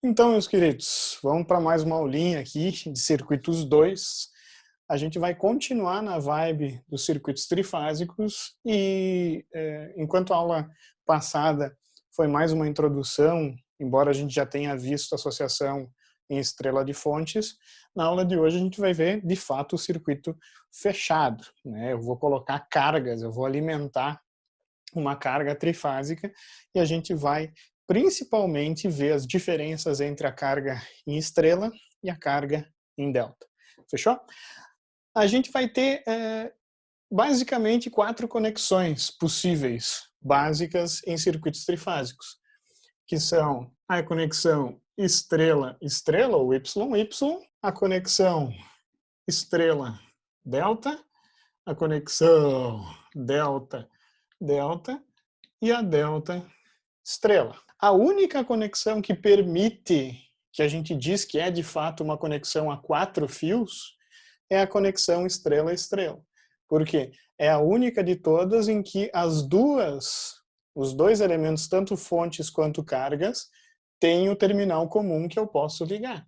Então, meus queridos, vamos para mais uma aulinha aqui de circuitos 2. A gente vai continuar na vibe dos circuitos trifásicos e, enquanto a aula passada foi mais uma introdução, embora a gente já tenha visto a associação em estrela de fontes, na aula de hoje a gente vai ver, de fato, o circuito fechado, né? Eu vou colocar cargas, eu vou alimentar uma carga trifásica e a gente vai principalmente ver as diferenças entre a carga em estrela e a carga em delta. Fechou? A gente vai ter basicamente 4 conexões possíveis, básicas em circuitos trifásicos, que são a conexão estrela-estrela, ou Y-Y, a conexão estrela-delta, a conexão delta-delta e a delta-estrela. A única conexão que permite, que a gente diz que é de fato uma conexão a 4 fios, é a conexão estrela-estrela. Por quê? É a única de todas em que os dois elementos, tanto fontes quanto cargas, têm o terminal comum que eu posso ligar.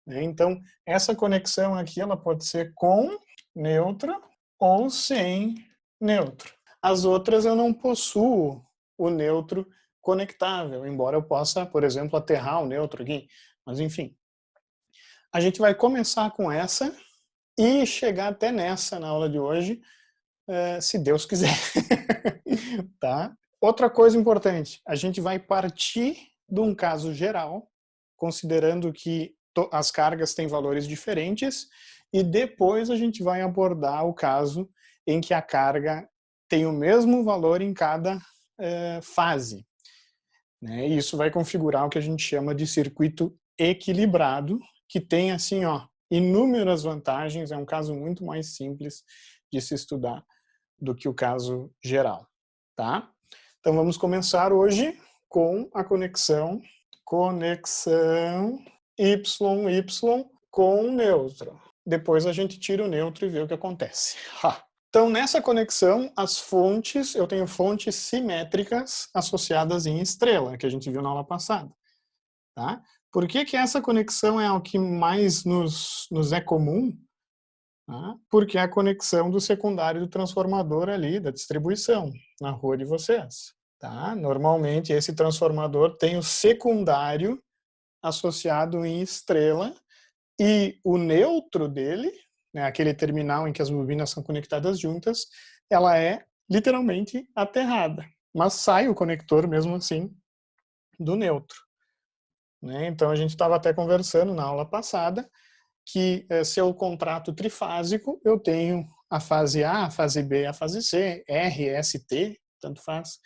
Então, essa conexão aqui ela pode ser com neutro ou sem neutro. As outras eu não possuo o neutro conectável, embora eu possa, por exemplo, aterrar o neutro aqui. Mas, enfim. A gente vai começar com essa e chegar até nessa na aula de hoje, se Deus quiser. Tá? Outra coisa importante, a gente vai partir de um caso geral, considerando que as cargas têm valores diferentes, e depois a gente vai abordar o caso em que a carga tem o mesmo valor em cada fase. Né? E isso vai configurar o que a gente chama de circuito equilibrado, que tem assim, inúmeras vantagens, é um caso muito mais simples de se estudar do que o caso geral. Tá? Então vamos começar hoje com a conexão YY com neutro. Depois a gente tira o neutro e vê o que acontece. Então, nessa conexão, eu tenho fontes simétricas associadas em estrela, que a gente viu na aula passada. Tá? Por que essa conexão é o que mais nos é comum? Tá? Porque é a conexão do secundário do transformador ali, da distribuição, na rua de vocês. Tá? Normalmente, esse transformador tem o secundário associado em estrela e o neutro dele, né, aquele terminal em que as bobinas são conectadas juntas, ela é literalmente aterrada, mas sai o conector mesmo assim do neutro. Né? Então a gente estava até conversando na aula passada que se eu contrato trifásico, eu tenho a fase A, a fase B, a fase C, R, S, T, tanto faz,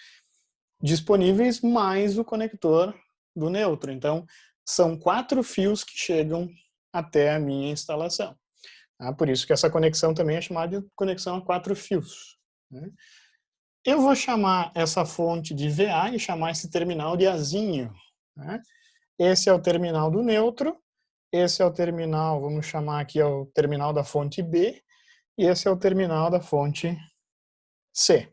disponíveis mais o conector do neutro. Então são 4 fios que chegam até a minha instalação. Por isso que essa conexão também é chamada de conexão a 4 fios. Né? Eu vou chamar essa fonte de VA e chamar esse terminal de Azinho. Né? Esse é o terminal do neutro, esse é o terminal, vamos chamar aqui, é o terminal da fonte B, e esse é o terminal da fonte C.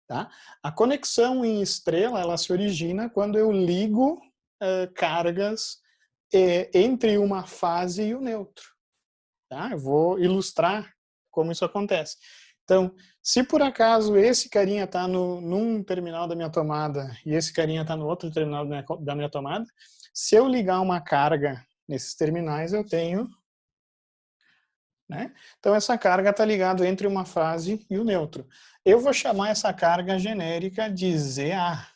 Tá? A conexão em estrela, ela se origina quando eu ligo cargas entre uma fase e o neutro. Tá? Eu vou ilustrar como isso acontece. Então, se por acaso esse carinha está num terminal da minha tomada e esse carinha está no outro terminal da minha tomada, se eu ligar uma carga nesses terminais, eu tenho... Né? Então, essa carga está ligada entre uma fase e o neutro. Eu vou chamar essa carga genérica de ZA,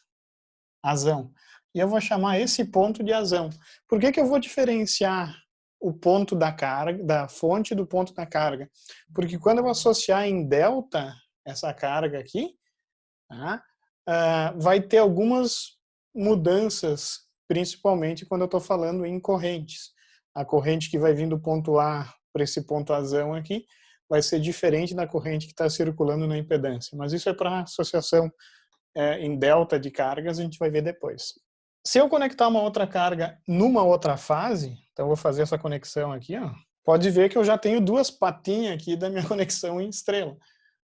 azão. E eu vou chamar esse ponto de azão. Por que eu vou diferenciar o ponto da carga, da fonte do ponto da carga? Porque quando eu associar em delta essa carga aqui, tá, vai ter algumas mudanças, principalmente quando eu estou falando em correntes. A corrente que vai vir do ponto A para esse ponto azão aqui vai ser diferente da corrente que está circulando na impedância. Mas isso é para associação em delta de cargas, a gente vai ver depois. Se eu conectar uma outra carga numa outra fase, então eu vou fazer essa conexão aqui, pode ver que eu já tenho 2 patinhas aqui da minha conexão em estrela.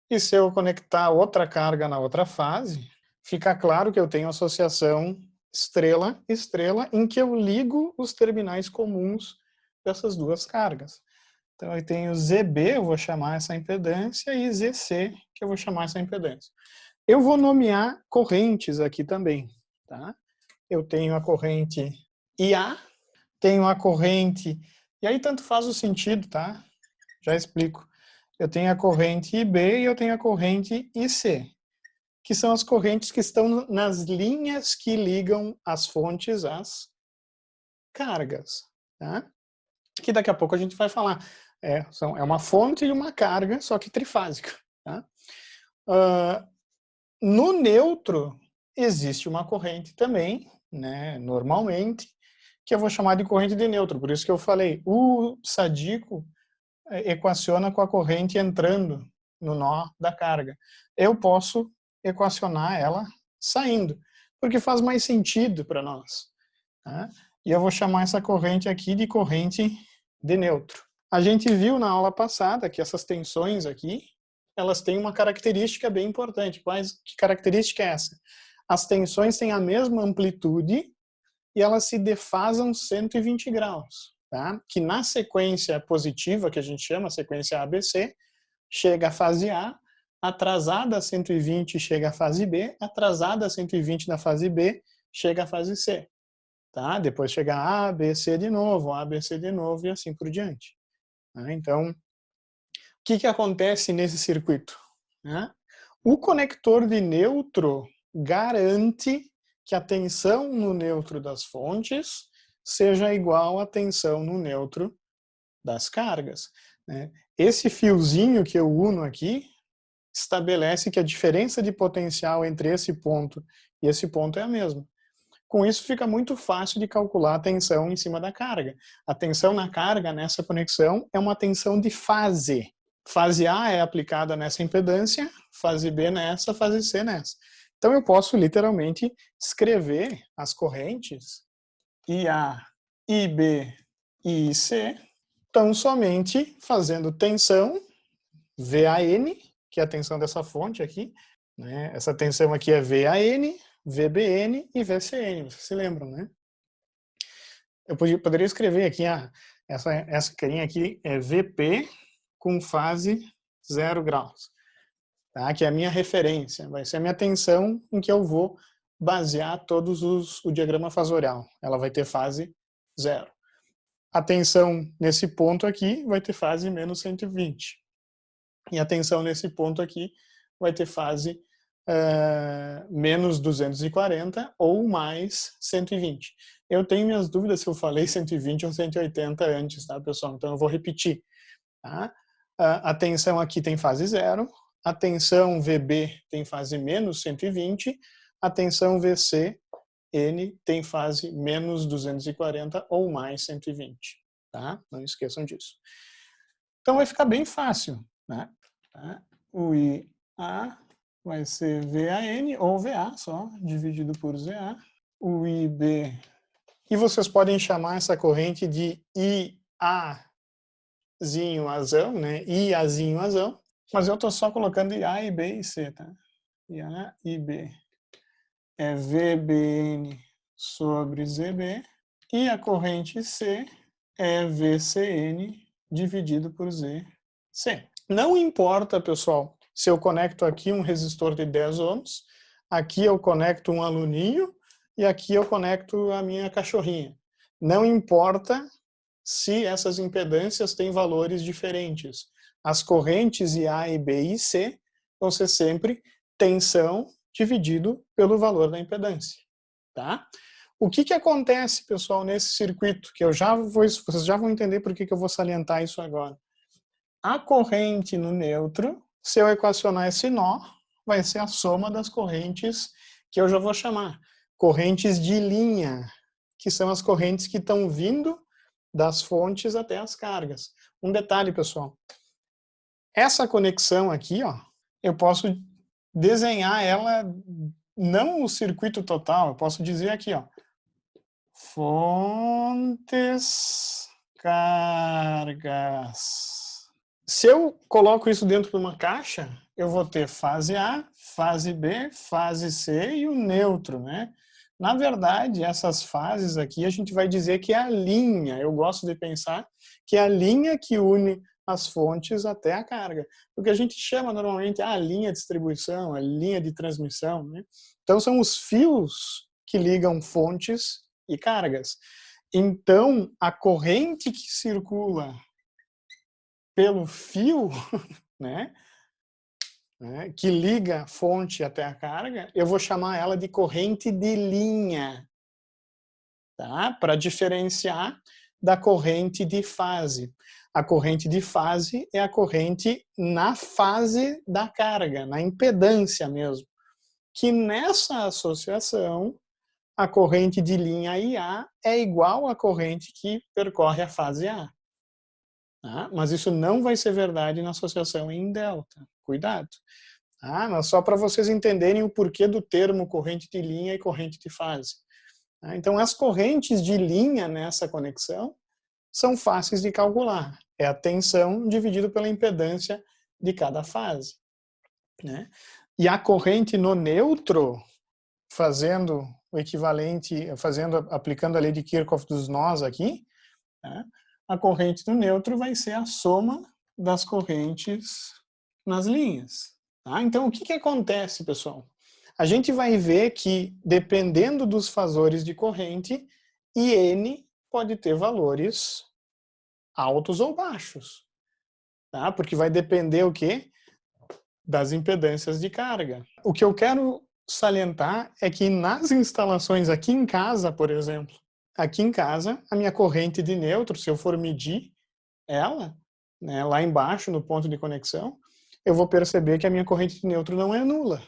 E se eu conectar outra carga na outra fase, fica claro que eu tenho associação estrela, estrela, em que eu ligo os terminais comuns dessas duas cargas. Então, eu tenho ZB, eu vou chamar essa impedância, e ZC, que eu vou chamar essa impedância. Eu vou nomear correntes aqui também, tá? Eu tenho a corrente IA, tenho a corrente... E aí tanto faz o sentido, tá? Já explico. Eu tenho a corrente IB e eu tenho a corrente IC, que são as correntes que estão nas linhas que ligam as fontes às cargas, tá? Que daqui a pouco a gente vai falar. É uma fonte e uma carga, só que trifásica. Tá? No neutro, existe uma corrente também, né, normalmente, que eu vou chamar de corrente de neutro. Por isso que eu falei, o sadico equaciona com a corrente entrando no nó da carga. Eu posso equacionar ela saindo, porque faz mais sentido para nós. Tá? E eu vou chamar essa corrente aqui de corrente de neutro. A gente viu na aula passada que essas tensões aqui, elas têm uma característica bem importante. Que característica é essa? As tensões têm a mesma amplitude e elas se defasam 120 graus. Tá? Que na sequência positiva, que a gente chama sequência ABC, chega à fase A, atrasada a 120 chega à fase B, atrasada a 120 na fase B, chega à fase C. Tá? Depois chega A, B, C de novo, A, B, C de novo e assim por diante. Tá? Então, o que acontece nesse circuito? Tá? O conector de neutro garante que a tensão no neutro das fontes seja igual à tensão no neutro das cargas. Né? Esse fiozinho que eu uno aqui estabelece que a diferença de potencial entre esse ponto e esse ponto é a mesma. Com isso, fica muito fácil de calcular a tensão em cima da carga. A tensão na carga, nessa conexão, é uma tensão de fase. Fase A é aplicada nessa impedância, fase B nessa, fase C nessa. Então, eu posso, literalmente, escrever as correntes IA, IB e IC tão somente fazendo tensão VAN, que é a tensão dessa fonte aqui. Né? Essa tensão aqui é VAN, VBN e VCN, vocês se lembram, né? Eu poderia escrever aqui, essa carinha aqui é VP com fase 0 graus, tá? Que é a minha referência, vai ser a minha tensão em que eu vou basear o diagrama fasorial. Ela vai ter fase 0. A tensão nesse ponto aqui vai ter fase menos 120. E a tensão nesse ponto aqui vai ter fase menos 240 ou mais 120. Eu tenho minhas dúvidas se eu falei 120 ou 180 antes, tá, pessoal? Então eu vou repetir. Tá? A tensão aqui tem fase 0, a tensão VB tem fase menos 120, a tensão VCN tem fase menos 240 ou mais 120. Tá? Não esqueçam disso. Então vai ficar bem fácil. Né? Tá? O IA vai ser VAN ou VA só, dividido por ZA. O IB. E vocês podem chamar essa corrente de IAzinho azão, né? IAzinho azão. Mas eu estou só colocando IA, IB e C, tá? IA, IB. É VBN sobre ZB. E a corrente C é VCN dividido por ZC. Não importa, pessoal, se eu conecto aqui um resistor de 10 ohms, aqui eu conecto um aluninho e aqui eu conecto a minha cachorrinha. Não importa se essas impedâncias têm valores diferentes. As correntes IA, IB e C vão ser sempre tensão dividido pelo valor da impedância. Tá? O que acontece, pessoal, nesse circuito? Que vocês já vão entender por que eu vou salientar isso agora. A corrente no neutro, se eu equacionar esse nó, vai ser a soma das correntes que eu já vou chamar correntes de linha, que são as correntes que estão vindo das fontes até as cargas. Um detalhe, pessoal. Essa conexão aqui, ó, eu posso desenhar ela, não o circuito total, eu posso dizer aqui, ó, fontes, cargas. Se eu coloco isso dentro de uma caixa, eu vou ter fase A, fase B, fase C e o neutro, né? Na verdade, essas fases aqui a gente vai dizer que é a linha, eu gosto de pensar que é a linha que une as fontes até a carga. O que a gente chama normalmente a linha de distribuição, a linha de transmissão, né? Então são os fios que ligam fontes e cargas. Então, a corrente que circula pelo fio, né, que liga a fonte até a carga, eu vou chamar ela de corrente de linha, tá? Para diferenciar da corrente de fase. A corrente de fase é a corrente na fase da carga, na impedância mesmo. Que nessa associação, a corrente de linha IA é igual à corrente que percorre a fase A. Tá? Mas isso não vai ser verdade na associação em delta. Cuidado. Tá? Mas só para vocês entenderem o porquê do termo corrente de linha e corrente de fase. Tá? Então, as correntes de linha nessa conexão são fáceis de calcular. É a tensão dividido pela impedância de cada fase. Né? E a corrente no neutro, fazendo o equivalente, aplicando a lei de Kirchhoff dos nós aqui, né? A corrente no neutro vai ser a soma das correntes nas linhas. Tá? Então, o que acontece, pessoal? A gente vai ver que, dependendo dos fasores de corrente, IN pode ter valores altos ou baixos. Tá? Porque vai depender o quê? Das impedâncias de carga. O que eu quero salientar é que nas instalações aqui em casa, por exemplo, aqui em casa, a minha corrente de neutro, se eu for medir ela, né, lá embaixo no ponto de conexão, eu vou perceber que a minha corrente de neutro não é nula.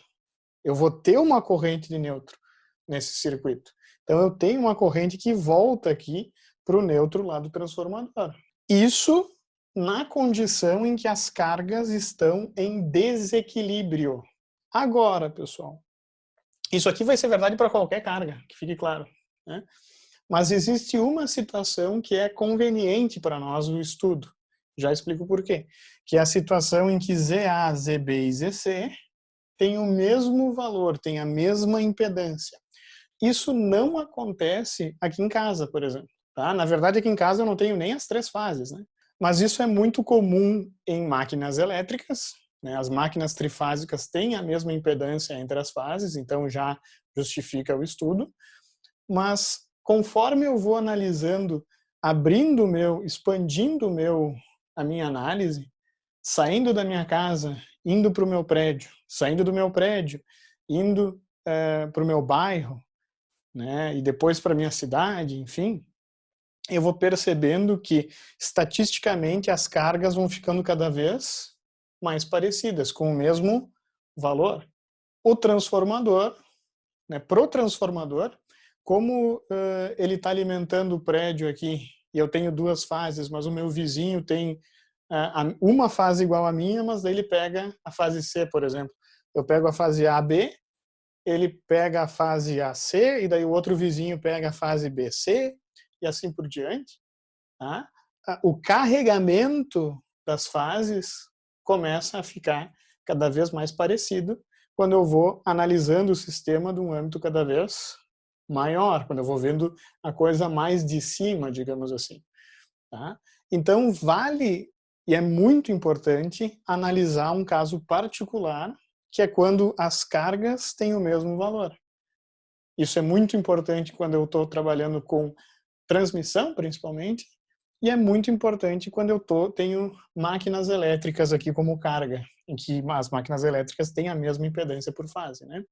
Eu vou ter uma corrente de neutro nesse circuito. Então eu tenho uma corrente que volta aqui para o neutro lá do transformador. Isso na condição em que as cargas estão em desequilíbrio. Agora, pessoal, isso aqui vai ser verdade para qualquer carga, que fique claro, né? Mas existe uma situação que é conveniente para nós no estudo. Já explico por quê. Que é a situação em que ZA, ZB e ZC têm o mesmo valor, têm a mesma impedância. Isso não acontece aqui em casa, por exemplo. Tá? Na verdade, aqui em casa eu não tenho nem as 3 fases, né? Mas isso é muito comum em máquinas elétricas, né? As máquinas trifásicas têm a mesma impedância entre as fases, então já justifica o estudo. Mas conforme eu vou analisando, expandindo a minha análise, saindo da minha casa, indo para o meu prédio, saindo do meu prédio, indo para o meu bairro, né, e depois para a minha cidade, enfim, eu vou percebendo que, estatisticamente, as cargas vão ficando cada vez mais parecidas, com o mesmo valor. O transformador, né, pro transformador, como ele está alimentando o prédio aqui, e eu tenho 2 fases, mas o meu vizinho tem uma fase igual à minha, mas daí ele pega a fase C, por exemplo. Eu pego a fase AB, ele pega a fase AC, e daí o outro vizinho pega a fase BC, e assim por diante. Tá? O carregamento das fases começa a ficar cada vez mais parecido quando eu vou analisando o sistema de um âmbito cada vez maior, quando eu vou vendo a coisa mais de cima, digamos assim. Tá? Então, vale e é muito importante analisar um caso particular, que é quando as cargas têm o mesmo valor. Isso é muito importante quando eu estou trabalhando com transmissão, principalmente, e é muito importante quando eu tenho máquinas elétricas aqui como carga, em que as máquinas elétricas têm a mesma impedância por fase, né?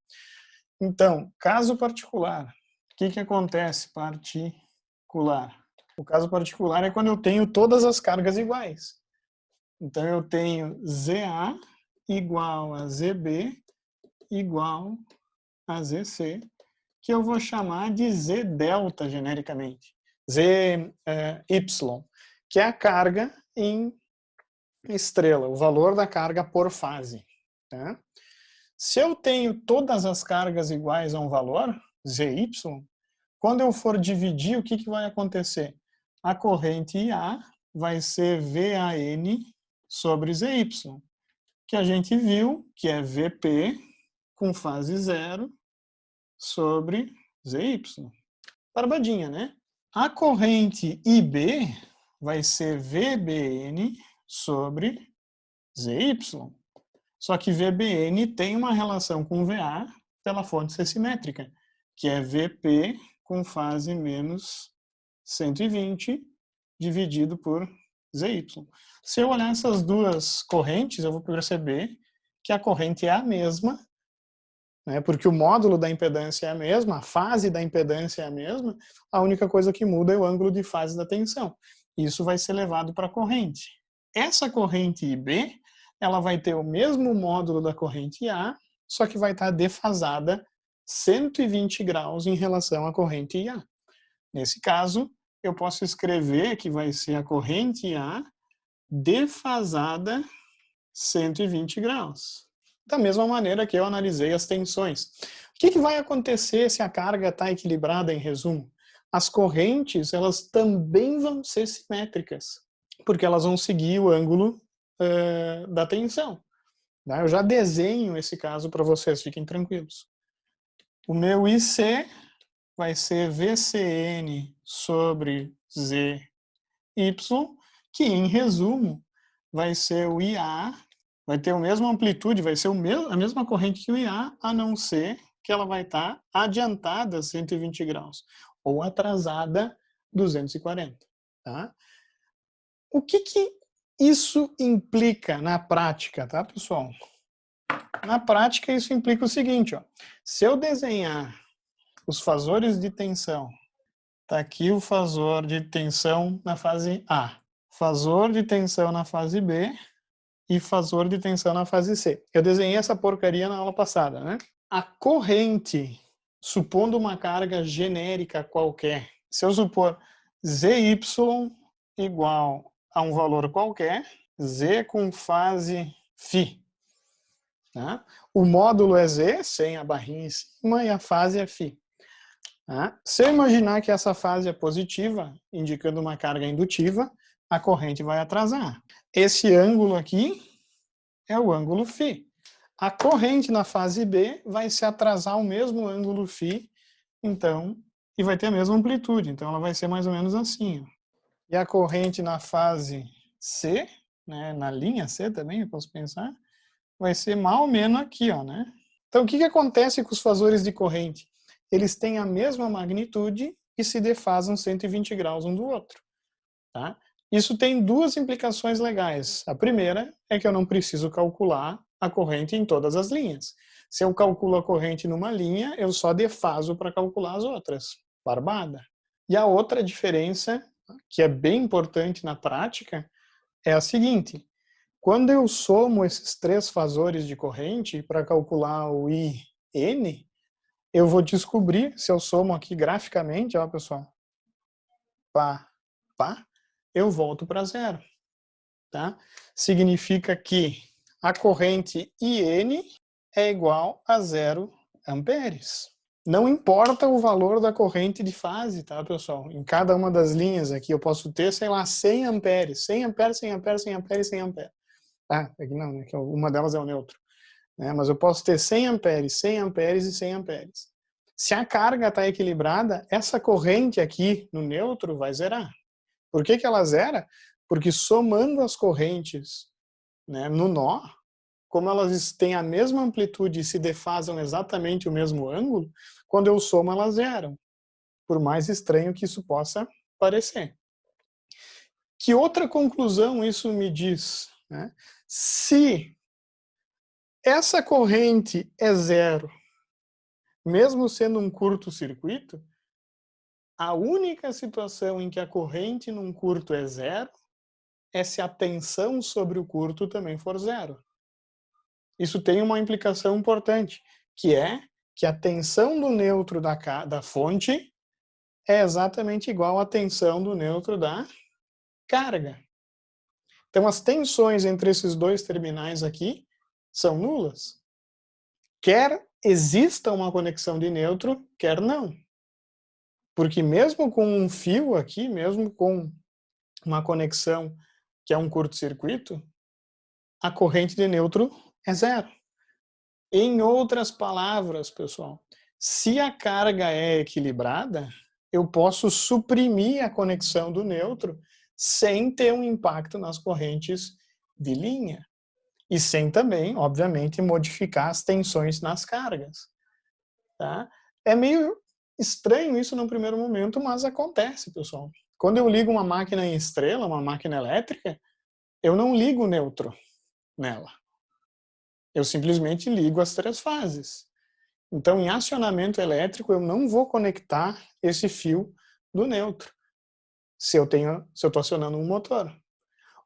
Então, caso particular, o que acontece particular? O caso particular é quando eu tenho todas as cargas iguais. Então, eu tenho ZA igual a ZB igual a ZC, que eu vou chamar de Z delta genericamente. Z Y, que é a carga em estrela, o valor da carga por fase. Tá? Se eu tenho todas as cargas iguais a um valor, ZY, quando eu for dividir, o que vai acontecer? A corrente IA vai ser VAN sobre ZY, que a gente viu que é VP com fase 0 sobre ZY. Barbadinha, né? A corrente IB vai ser VBN sobre ZY. Só que VBN tem uma relação com VA pela fonte ser simétrica, que é VP com fase menos 120 dividido por ZY. Se eu olhar essas duas correntes, eu vou perceber que a corrente é a mesma, né, porque o módulo da impedância é a mesma, a fase da impedância é a mesma, a única coisa que muda é o ângulo de fase da tensão. Isso vai ser levado para a corrente. Essa corrente IB, ela vai ter o mesmo módulo da corrente A, só que vai estar defasada 120 graus em relação à corrente IA. Nesse caso, eu posso escrever que vai ser a corrente A defasada 120 graus. Da mesma maneira que eu analisei as tensões. O que vai acontecer se a carga está equilibrada, em resumo? As correntes, elas também vão ser simétricas, porque elas vão seguir o ângulo da tensão. Tá? Eu já desenho esse caso para vocês, fiquem tranquilos. O meu IC vai ser VCN sobre ZY, que, em resumo, vai ser o IA, vai ter a mesma amplitude, vai ser a mesma corrente que o IA, a não ser que ela vai estar adiantada 120 graus, ou atrasada 240. Tá? O que isso implica na prática, tá, pessoal? Na prática, isso implica o seguinte, ó. Se eu desenhar os fasores de tensão, tá aqui o fasor de tensão na fase A, fasor de tensão na fase B e fasor de tensão na fase C. Eu desenhei essa porcaria na aula passada, né? A corrente, supondo uma carga genérica qualquer, se eu supor ZY igual a um valor qualquer, Z com fase φ. Tá? O módulo é Z, sem a barrinha em cima, e a fase é φ. Tá? Se eu imaginar que essa fase é positiva, indicando uma carga indutiva, a corrente vai atrasar. Esse ângulo aqui é o ângulo φ. A corrente na fase B vai se atrasar ao mesmo ângulo φ, então, e vai ter a mesma amplitude, então ela vai ser mais ou menos assim. Ó. E a corrente na fase C, né, na linha C também, eu posso pensar, vai ser mais ou menos aqui, ó, né? Então, o que acontece com os fasores de corrente? Eles têm a mesma magnitude e se defasam 120 graus um do outro. Tá? Isso tem duas implicações legais. A primeira é que eu não preciso calcular a corrente em todas as linhas. Se eu calculo a corrente numa linha, eu só defaso para calcular as outras. Barbada. E a outra diferença, que é bem importante na prática, é a seguinte. Quando eu somo esses três fasores de corrente para calcular o IN, eu vou descobrir, se eu somo aqui graficamente, ó pessoal, pá, pá, eu volto para zero. Tá? Significa que a corrente IN é igual a 0 amperes. Não importa o valor da corrente de fase, tá, pessoal? Em cada uma das linhas aqui eu posso ter, sei lá, 100 amperes. 100 amperes, 100 amperes, 100 amperes, 100 amperes. Ah, aqui não, né? Uma delas é o neutro. Né? Mas eu posso ter 100 amperes, 100 amperes e 100 amperes. Se a carga está equilibrada, essa corrente aqui no neutro vai zerar. Por que ela zera? Porque somando as correntes, né, no nó, como elas têm a mesma amplitude e se defasam exatamente o mesmo ângulo, quando eu somo elas zeram. Por mais estranho que isso possa parecer. Que outra conclusão isso me diz? Né? Se essa corrente é zero, mesmo sendo um curto-circuito, a única situação em que a corrente num curto é zero é se a tensão sobre o curto também for zero. Isso tem uma implicação importante, que é que a tensão do neutro da fonte é exatamente igual à tensão do neutro da carga. Então, as tensões entre esses dois terminais aqui são nulas. Quer exista uma conexão de neutro, quer não. Porque mesmo com um fio aqui, mesmo com uma conexão que é um curto-circuito, a corrente de neutro é zero. Em outras palavras, pessoal, Se a carga é equilibrada, eu posso suprimir a conexão do nêutro sem ter um impacto nas correntes de linha. E sem também, obviamente, modificar as tensões nas cargas. Tá? É meio estranho isso no primeiro momento, mas acontece, pessoal. Quando eu ligo uma máquina em estrela, uma máquina elétrica, eu não ligo o nêutro nela. Eu simplesmente ligo as 3 fases. Então, em acionamento elétrico, eu não vou conectar esse fio do nêutro, se eu estou acionando um motor.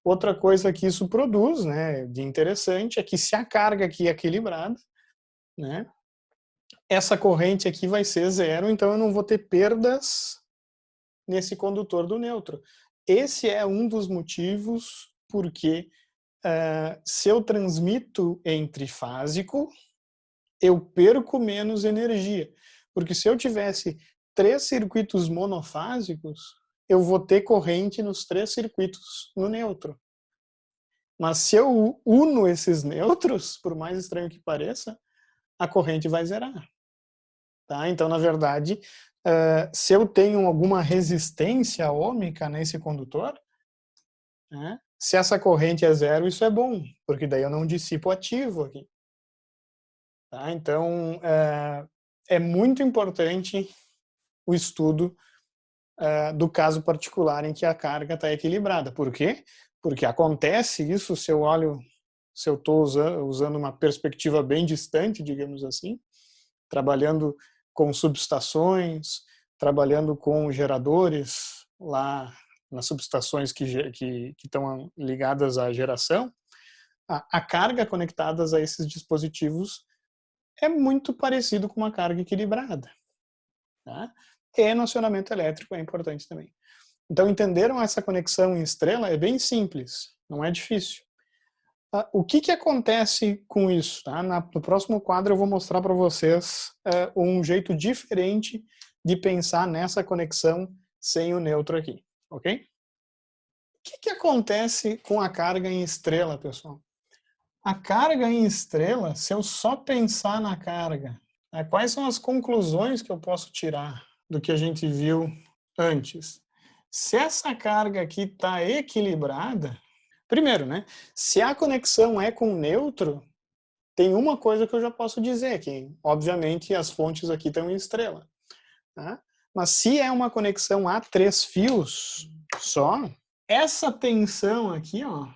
Outra coisa que isso produz, né, de interessante, é que se a carga aqui é equilibrada, né, essa corrente aqui vai ser zero, então eu não vou ter perdas nesse condutor do nêutro. Esse é um dos motivos porque se eu transmito em trifásico, eu perco menos energia. Porque se eu tivesse 3 circuitos monofásicos, eu vou ter corrente nos 3 circuitos no nêutro. Mas se eu uno esses nêutros, por mais estranho que pareça, a corrente vai zerar. Tá? Então, na verdade, se eu tenho alguma resistência ohmica nesse condutor, né, se essa corrente é zero, isso é bom, porque daí eu não dissipo ativo aqui. Tá? Então, é muito importante o estudo do caso particular em que a carga está equilibrada. Por quê? Porque acontece isso se eu estou usando uma perspectiva bem distante, digamos assim, trabalhando com subestações, trabalhando com geradores lá nas subestações que estão ligadas à geração, a carga conectadas a esses dispositivos é muito parecido com uma carga equilibrada. Tá? E no acionamento elétrico é importante também. Então, entenderam essa conexão em estrela? É bem simples, não é difícil. O que acontece com isso? Tá? No próximo quadro eu vou mostrar para vocês um jeito diferente de pensar nessa conexão sem o nêutro aqui, ok? O que acontece com a carga em estrela, pessoal? A carga em estrela, se eu só pensar na carga, quais são as conclusões que eu posso tirar do que a gente viu antes? Se essa carga aqui está equilibrada, primeiro, né? Se a conexão é com nêutro, tem uma coisa que eu já posso dizer, que obviamente as fontes aqui estão em estrela. Tá? Mas se é uma conexão a 3 fios só, essa tensão aqui, ó,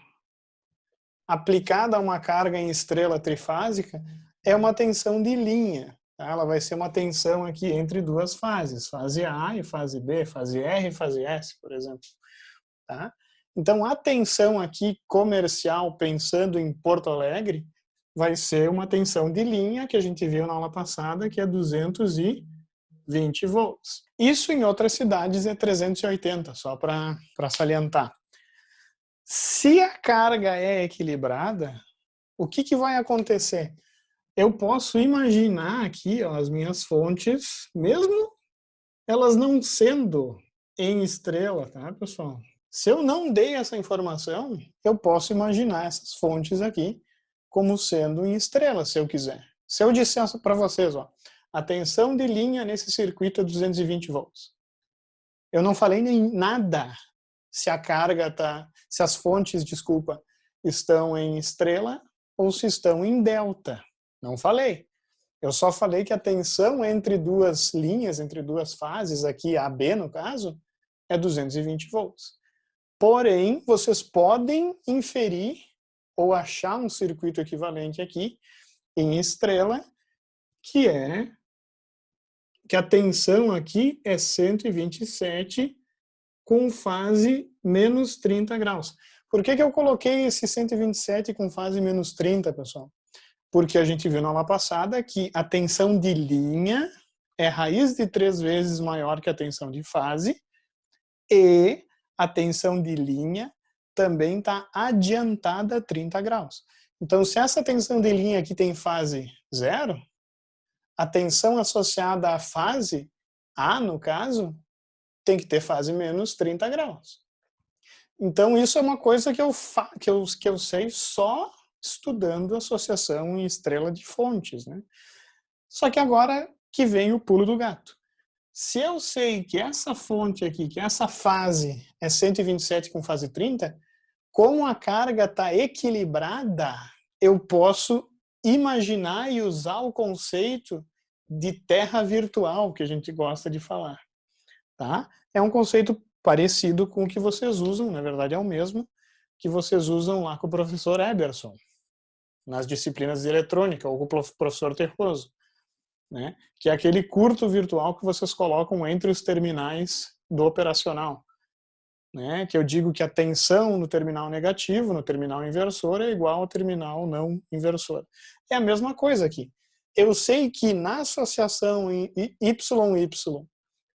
aplicada a uma carga em estrela trifásica, é uma tensão de linha. Tá? Ela vai ser uma tensão aqui entre 2 fases, fase A e fase B, fase R e fase S, por exemplo. Tá? Então, a tensão aqui comercial, pensando em Porto Alegre, vai ser uma tensão de linha, que a gente viu na aula passada, que é 220 volts. Isso em outras cidades é 380, só para salientar. Se a carga é equilibrada, o que vai acontecer? Eu posso imaginar aqui, ó, as minhas fontes, mesmo elas não sendo em estrela, tá, pessoal? Se eu não dei essa informação, eu posso imaginar essas fontes aqui como sendo em estrela, se eu quiser. Se eu disser para vocês, ó, a tensão de linha nesse circuito é 220 volts. Eu não falei nem nada se a carga se as fontes, desculpa, estão em estrela ou se estão em delta. Não falei. Eu só falei que a tensão entre 2 linhas, entre 2 fases, aqui A, B no caso, é 220 volts. Porém, vocês podem inferir ou achar um circuito equivalente aqui em estrela, que a tensão aqui é 127 com fase menos 30 graus. Por que eu coloquei esse 127 com fase menos 30, pessoal? Porque a gente viu na aula passada que a tensão de linha é raiz de 3 vezes maior que a tensão de fase e a tensão de linha também está adiantada a 30 graus. Então, se essa tensão de linha aqui tem fase 0, a tensão associada à fase A, no caso, tem que ter fase menos 30 graus. Então, isso é uma coisa que eu sei só estudando associação em estrela de fontes, né? Só que agora, o que vem o pulo do gato. Se eu sei que essa fonte aqui, que essa fase é 127 com fase 30, como a carga está equilibrada, eu posso imaginar e usar o conceito de terra virtual que a gente gosta de falar. Tá? É um conceito parecido com o que vocês usam, na verdade é o mesmo, que vocês usam lá com o professor Eberson, nas disciplinas de eletrônica, ou com o professor Terroso, né? Que é aquele curto virtual que vocês colocam entre os terminais do operacional. Né? Que eu digo que a tensão no terminal negativo, no terminal inversor, é igual ao terminal não inversor. É a mesma coisa aqui. Eu sei que na associação YY,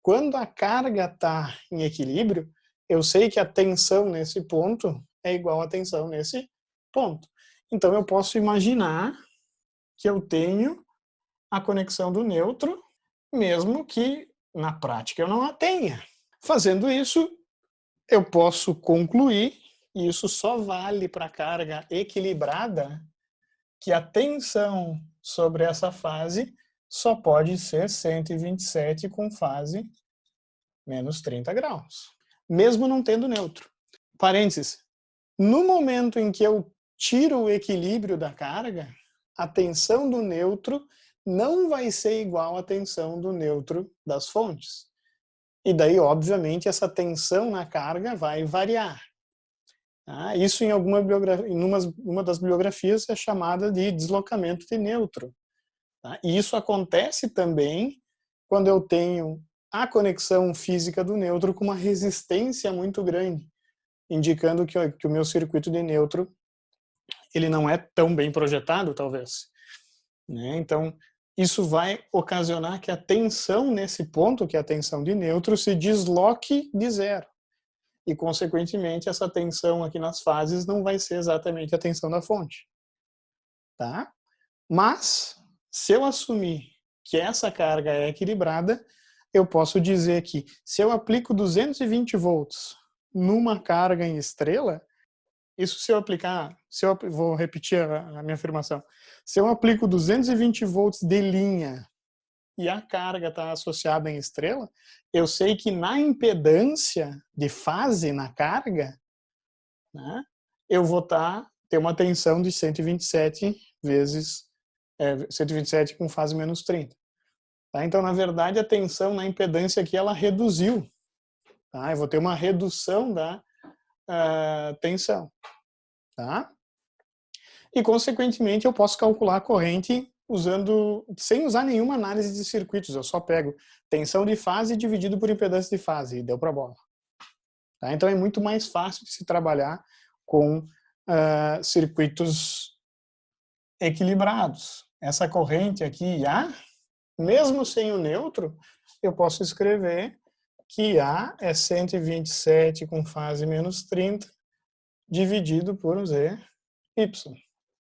quando a carga está em equilíbrio, eu sei que a tensão nesse ponto é igual à tensão nesse ponto. Então eu posso imaginar que eu tenho a conexão do nêutro, mesmo que na prática eu não a tenha. Fazendo isso, eu posso concluir, e isso só vale para a carga equilibrada, que a tensão sobre essa fase só pode ser 127 com fase menos 30 graus, mesmo não tendo nêutro. Parênteses, no momento em que eu tiro o equilíbrio da carga, a tensão do nêutro não vai ser igual à tensão do nêutro das fontes. E daí, obviamente, essa tensão na carga vai variar. Tá? Isso em uma das bibliografias é chamada de deslocamento de nêutro. Tá? E isso acontece também quando eu tenho a conexão física do nêutro com uma resistência muito grande, indicando que o meu circuito de nêutro ele não é tão bem projetado, talvez. Né? Então, isso vai ocasionar que a tensão nesse ponto, que é a tensão de nêutro, se desloque de zero. E, consequentemente, essa tensão aqui nas fases não vai ser exatamente a tensão da fonte. Tá? Mas, se eu assumir que essa carga é equilibrada, eu posso dizer que se eu aplico 220 volts numa carga em estrela, isso se eu aplicar, vou repetir a minha afirmação, se eu aplico 220 volts de linha e a carga está associada em estrela, eu sei que na impedância de fase na carga, né, eu vou ter uma tensão de 127 vezes 127 com fase menos 30. Tá? Então, na verdade, a tensão na impedância aqui ela reduziu. Tá? Eu vou ter uma redução da tensão. Tá? E, consequentemente, eu posso calcular a corrente sem usar nenhuma análise de circuitos. Eu só pego tensão de fase dividido por impedância de fase e deu para a bola. Tá? Então, é muito mais fácil de se trabalhar com circuitos equilibrados. Essa corrente aqui, A, mesmo sem o nêutro, eu posso escrever que A é 127 com fase menos 30 dividido por Z, Y.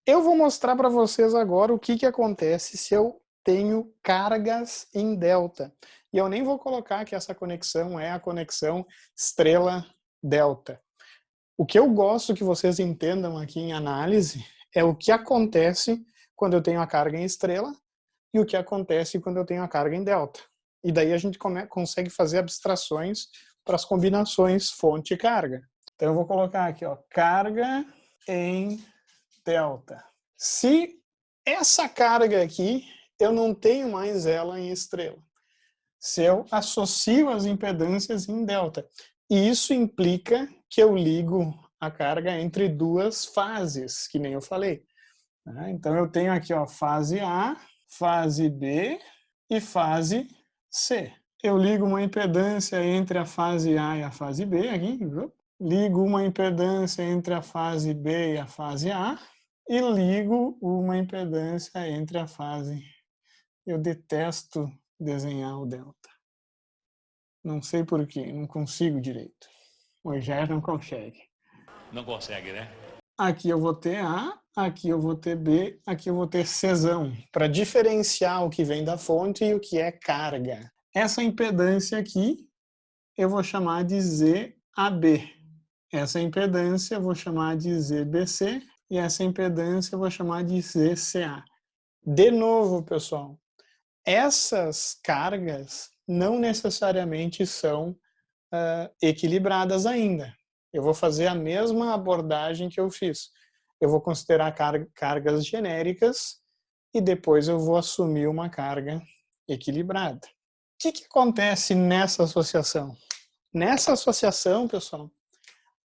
Eu vou mostrar para vocês agora o que acontece se eu tenho cargas em delta. E eu nem vou colocar que essa conexão é a conexão estrela-delta. O que eu gosto que vocês entendam aqui em análise é o que acontece quando eu tenho a carga em estrela e o que acontece quando eu tenho a carga em delta. E daí a gente consegue fazer abstrações para as combinações fonte e carga. Então eu vou colocar aqui, ó, carga em delta. Se essa carga aqui, eu não tenho mais ela em estrela. Se eu associo as impedâncias em delta. E isso implica que eu ligo a carga entre duas fases, que nem eu falei. Então eu tenho aqui, ó, fase A, fase B e fase C. Eu ligo uma impedância entre a fase A e a fase B aqui. Ligo uma impedância entre a fase B e a fase A. E ligo uma impedância entre a fase. Eu detesto desenhar o delta. Não sei porquê, não consigo direito. O Rogério não consegue. Não consegue, né? Aqui eu vou ter A, aqui eu vou ter B, aqui eu vou ter Czão, para diferenciar o que vem da fonte e o que é carga. Essa impedância aqui eu vou chamar de ZAB. Essa impedância eu vou chamar de ZBC e essa impedância eu vou chamar de ZCA. De novo, pessoal, essas cargas não necessariamente são equilibradas ainda. Eu vou fazer a mesma abordagem que eu fiz. Eu vou considerar cargas genéricas e depois eu vou assumir uma carga equilibrada. O que acontece nessa associação? Nessa associação, pessoal,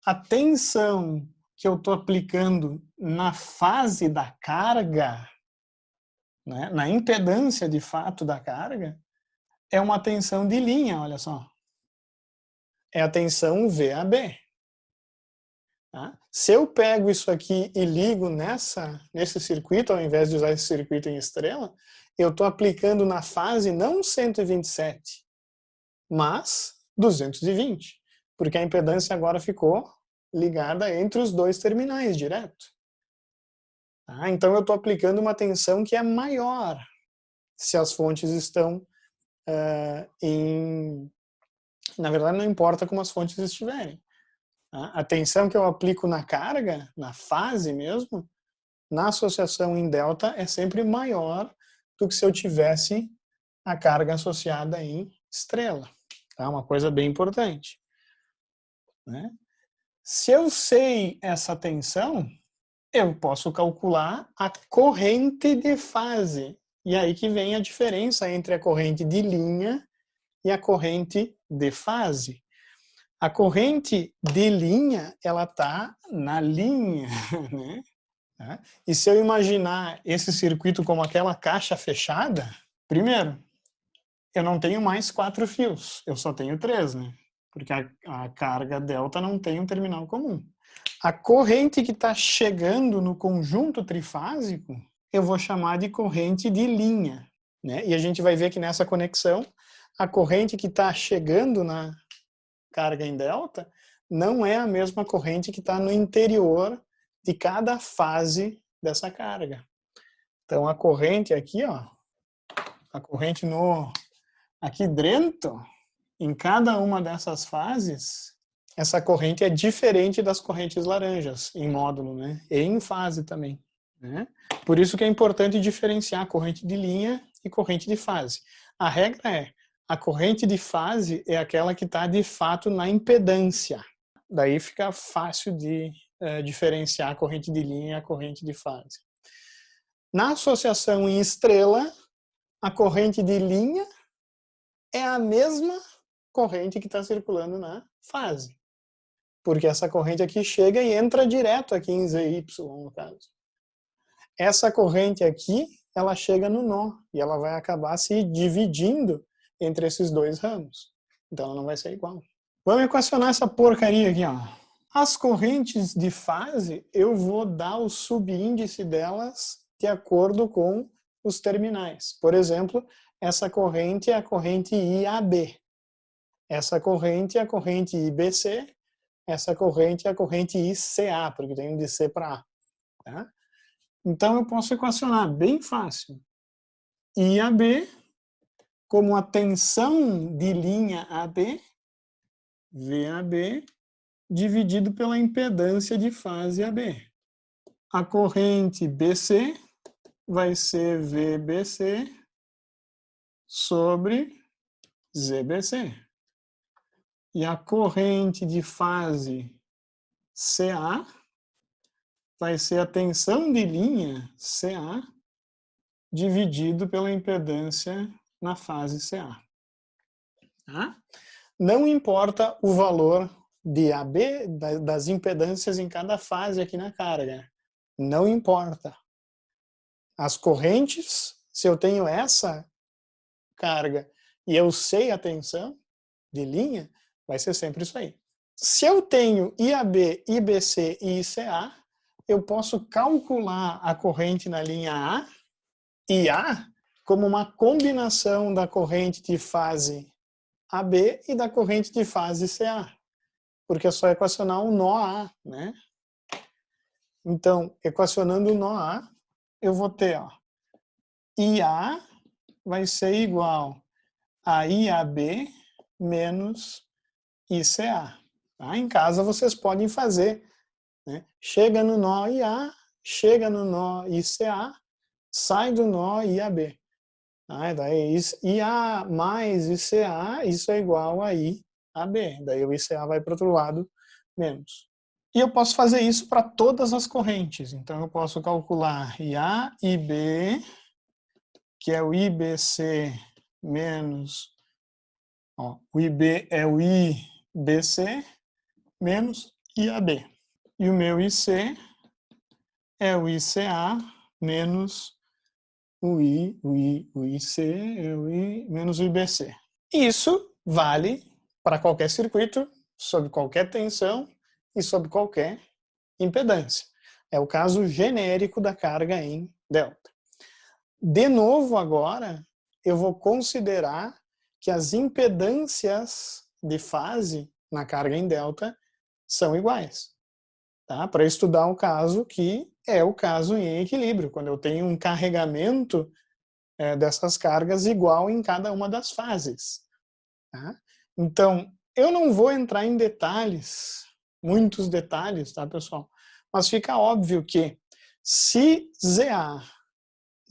a tensão que eu estou aplicando na fase da carga, né, na impedância de fato da carga, é uma tensão de linha, olha só. É a tensão VAB. Tá? Se eu pego isso aqui e ligo nesse circuito, ao invés de usar esse circuito em estrela, eu estou aplicando na fase não 127, mas 220, porque a impedância agora ficou ligada entre os dois terminais, direto. Tá? Então eu estou aplicando uma tensão que é maior se as fontes estão Na verdade, não importa como as fontes estiverem. A tensão que eu aplico na carga, na fase mesmo, na associação em delta, é sempre maior do que se eu tivesse a carga associada em estrela. Tá? Uma coisa bem importante. Né? Se eu sei essa tensão, eu posso calcular a corrente de fase. E aí que vem a diferença entre a corrente de linha e a corrente de fase. A corrente de linha, ela está na linha, né? E se eu imaginar esse circuito como aquela caixa fechada, primeiro, eu não tenho mais 4 fios, eu só tenho 3, né? Porque a carga delta não tem um terminal comum. A corrente que está chegando no conjunto trifásico, eu vou chamar de corrente de linha, né? E a gente vai ver que nessa conexão, a corrente que está chegando na carga em delta não é a mesma corrente que está no interior de cada fase dessa carga. Então a corrente aqui, ó, a corrente aqui dentro, em cada uma dessas fases, essa corrente é diferente das correntes laranjas em módulo, né? E em fase também, né? Por isso que é importante diferenciar corrente de linha e corrente de fase. A regra é, a corrente de fase é aquela que está de fato na impedância. Daí fica fácil de diferenciar a corrente de linha e a corrente de fase. Na associação em estrela, a corrente de linha é a mesma corrente que está circulando na fase. Porque essa corrente aqui chega e entra direto aqui em ZY, no caso. Essa corrente aqui, ela chega no nó e ela vai acabar se dividindo entre esses dois ramos. Então ela não vai ser igual. Vamos equacionar essa porcaria aqui, ó. As correntes de fase, eu vou dar o subíndice delas de acordo com os terminais. Por exemplo, essa corrente é a corrente IAB. Essa corrente é a corrente IBC. Essa corrente é a corrente ICA, porque tem um de C para A. Tá? Então eu posso equacionar bem fácil. IAB como a tensão de linha AB, VAB, dividido pela impedância de fase AB. A corrente BC vai ser VBC sobre ZBC. E a corrente de fase CA vai ser a tensão de linha CA dividido pela impedância na fase CA. Tá? Não importa o valor de AB, das impedâncias em cada fase aqui na carga. Não importa. As correntes, se eu tenho essa carga e eu sei a tensão de linha, vai ser sempre isso aí. Se eu tenho IAB, IBC e ICA, eu posso calcular a corrente na linha A e A como uma combinação da corrente de fase AB e da corrente de fase CA. Porque é só equacionar um nó A, né? Então, equacionando o nó A, eu vou ter, ó, IA vai ser igual a IAB menos ICA. Tá? Em casa vocês podem fazer, né? Chega no nó IA, chega no nó ICA, sai do nó IAB. Ah, daí IA mais ICA, isso é igual a IAB. Daí o ICA vai para o outro lado, menos. E eu posso fazer isso para todas as correntes. Então, eu posso calcular IA, IB, que é o IBC menos... Ó, o IB é o IBC menos IAB. E o meu IC é o ICA menos o IC é o I menos o IBC. Isso vale para qualquer circuito, sob qualquer tensão e sob qualquer impedância. É o caso genérico da carga em delta. De novo, agora, eu vou considerar que as impedâncias de fase na carga em delta são iguais. Tá? Para estudar um caso que é o caso em equilíbrio, quando eu tenho um carregamento dessas cargas igual em cada uma das fases. Tá? Então, eu não vou entrar em detalhes, muitos detalhes, tá, pessoal? Mas fica óbvio que se ZA,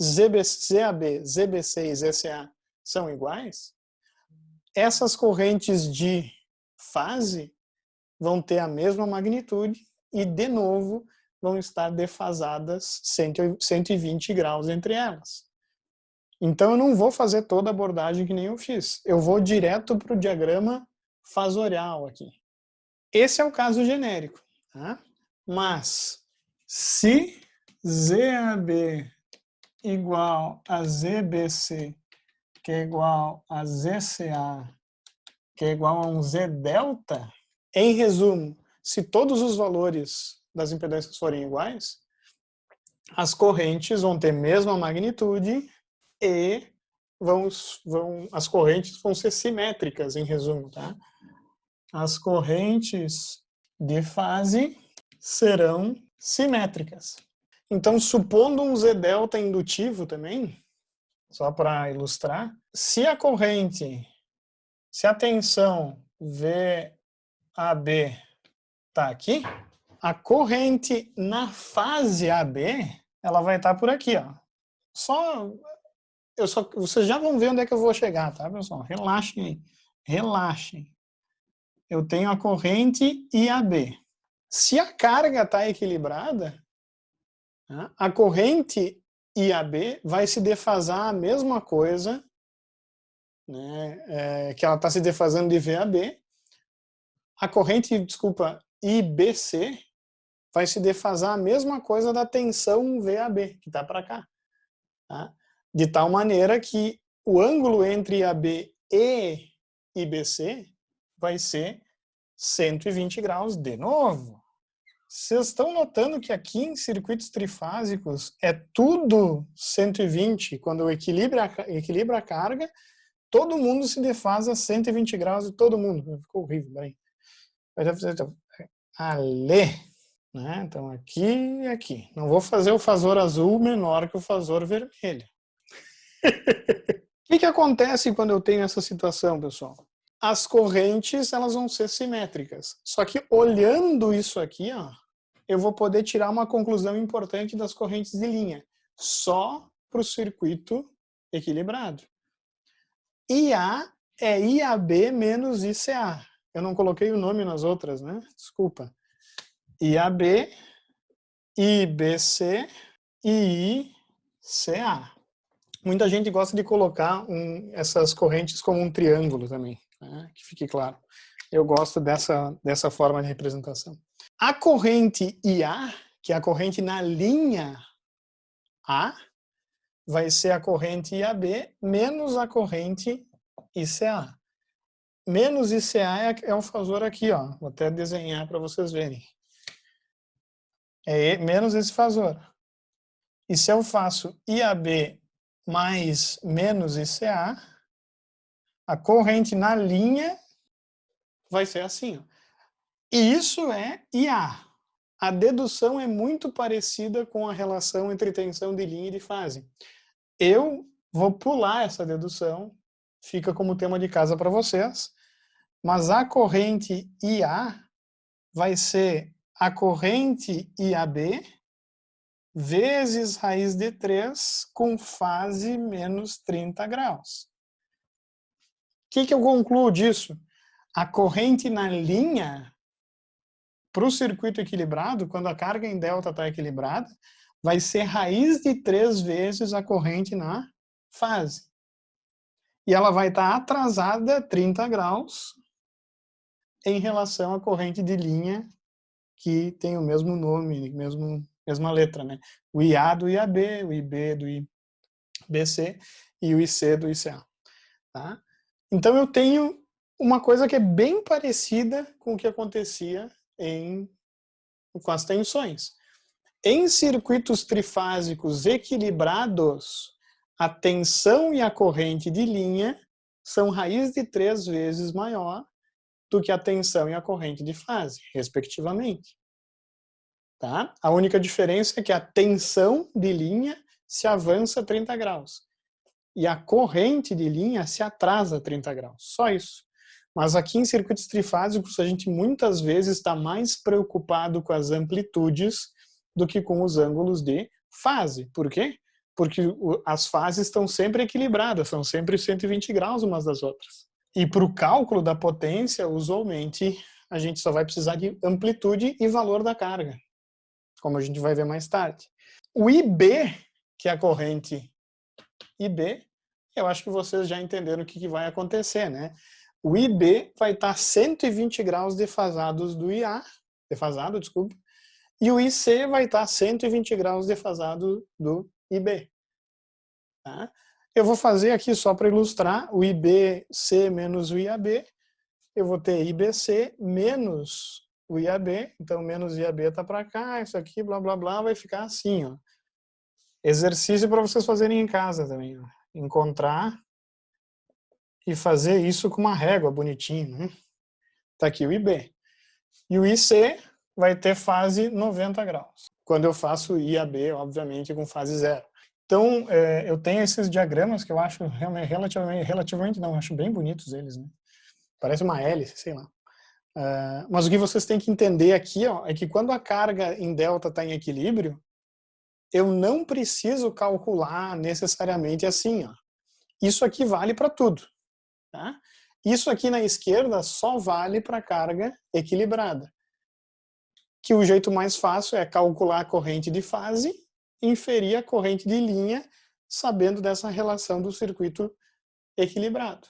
ZAB, ZBC e ZCA são iguais, essas correntes de fase vão ter a mesma magnitude e, de novo, vão estar defasadas 120 graus entre elas. Então, eu não vou fazer toda a abordagem que nem eu fiz. Eu vou direto para o diagrama fasorial aqui. Esse é o caso genérico. Tá? Mas, se ZAB igual a ZBC, que é igual a ZCA, que é igual a um Z delta, em resumo, se todos os valores das impedâncias forem iguais, as correntes vão ter a mesma magnitude e as correntes vão ser simétricas, em resumo. Tá? As correntes de fase serão simétricas. Então, supondo um Z delta indutivo também, só para ilustrar, se a tensão VAB está aqui, a corrente na fase AB, ela vai estar por aqui, ó. Vocês já vão ver onde é que eu vou chegar, tá, pessoal? Relaxem aí. Relaxem. Eu tenho a corrente IAB. Se a carga está equilibrada, a corrente IAB vai se defasar a mesma coisa, né, que ela está se defasando de VAB. A corrente, desculpa, IBC vai se defasar a mesma coisa da tensão VAB, que está para cá. Tá? De tal maneira que o ângulo entre IAB e IBC vai ser 120 graus de novo. Vocês estão notando que aqui em circuitos trifásicos é tudo 120. Quando equilibra a carga, todo mundo se defasa a 120 graus de todo mundo. Ficou horrível, daí. Ale. Né? Então aqui e aqui. Não vou fazer o fasor azul menor que o fasor vermelho. O que acontece quando eu tenho essa situação, pessoal? As correntes elas vão ser simétricas. Só que olhando isso aqui, ó, eu vou poder tirar uma conclusão importante das correntes de linha. Só para o circuito equilibrado. IA é IAB menos ICA. Eu não coloquei o nome nas outras, né? Desculpa. IAB, IBC e ICA. Muita gente gosta de colocar essas correntes como um triângulo também, né? Que fique claro. Eu gosto dessa forma de representação. A corrente IA, que é a corrente na linha A, vai ser a corrente IAB menos a corrente ICA. Menos ICA é o fasor aqui, ó. Vou até desenhar para vocês verem. É menos esse fasor. E se eu faço IAB mais menos ICA, a corrente na linha vai ser assim, ó. E isso é IA. A dedução é muito parecida com a relação entre tensão de linha e de fase. Eu vou pular essa dedução, fica como tema de casa para vocês, mas a corrente IA vai ser a corrente IAB vezes raiz de 3 com fase menos 30 graus. O que eu concluo disso? A corrente na linha, para o circuito equilibrado, quando a carga em delta está equilibrada, vai ser raiz de 3 vezes a corrente na fase. E ela vai estar atrasada 30 graus em relação à corrente de linha que tem o mesmo nome, mesma letra, né? O IA do IAB, o IB do IBC e o IC do ICA. Tá? Então eu tenho uma coisa que é bem parecida com o que acontecia com as tensões. Em circuitos trifásicos equilibrados, a tensão e a corrente de linha são raiz de 3 vezes maior do que a tensão e a corrente de fase, respectivamente. Tá? A única diferença é que a tensão de linha se avança 30 graus e a corrente de linha se atrasa 30 graus. Só isso. Mas aqui em circuitos trifásicos a gente muitas vezes está mais preocupado com as amplitudes do que com os ângulos de fase. Por quê? Porque as fases estão sempre equilibradas, são sempre 120 graus umas das outras. E para o cálculo da potência, usualmente, a gente só vai precisar de amplitude e valor da carga, como a gente vai ver mais tarde. O IB, que é a corrente IB, eu acho que vocês já entenderam o que vai acontecer, né? O IB vai estar 120 graus defasados do IA, e o IC vai estar 120 graus defasado do IB. Tá? Eu vou fazer aqui só para ilustrar o IBC menos o IAB. Eu vou ter IBC menos o IAB, então menos IAB está para cá, isso aqui, blá, blá, blá, vai ficar assim, ó. Exercício para vocês fazerem em casa também, ó. Encontrar e fazer isso com uma régua bonitinho, né? Tá aqui o IB. E o IC vai ter fase 90 graus. Quando eu faço IAB, obviamente, com fase zero. Então, eu tenho esses diagramas que eu acho relativamente não, eu acho bem bonitos eles, né? Parece uma hélice, sei lá. Mas o que vocês têm que entender aqui, ó, é que quando a carga em delta está em equilíbrio, eu não preciso calcular necessariamente assim, ó. Isso aqui vale para tudo. Tá? Isso aqui na esquerda só vale para carga equilibrada. Que o jeito mais fácil é calcular a corrente de fase e inferir a corrente de linha, sabendo dessa relação do circuito equilibrado.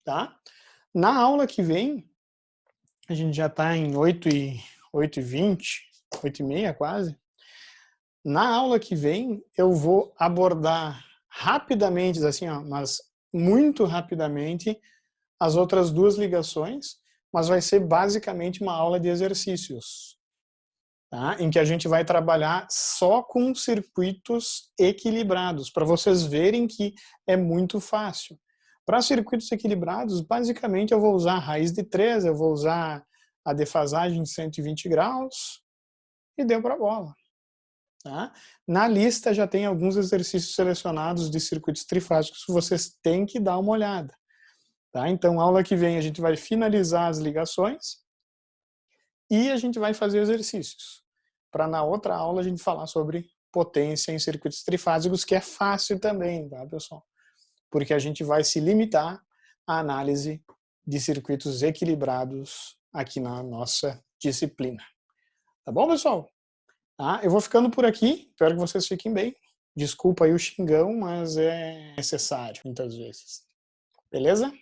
Tá? Na aula que vem, a gente já está em 8h20, 8h30 quase. Na aula que vem, eu vou abordar rapidamente, assim, ó, mas muito rapidamente, as outras duas ligações, mas vai ser basicamente uma aula de exercícios, tá? Em que a gente vai trabalhar só com circuitos equilibrados, para vocês verem que é muito fácil. Para circuitos equilibrados, basicamente eu vou usar a raiz de 3, eu vou usar a defasagem de 120 graus e deu para a bola. Tá? Na lista já tem alguns exercícios selecionados de circuitos trifásicos que vocês têm que dar uma olhada. Tá? Então, aula que vem a gente vai finalizar as ligações e a gente vai fazer exercícios. Para na outra aula a gente falar sobre potência em circuitos trifásicos, que é fácil também, tá, pessoal? Porque a gente vai se limitar à análise de circuitos equilibrados aqui na nossa disciplina. Tá bom, pessoal? Tá? Eu vou ficando por aqui, espero que vocês fiquem bem. Desculpa aí o xingão, mas é necessário muitas vezes. Beleza?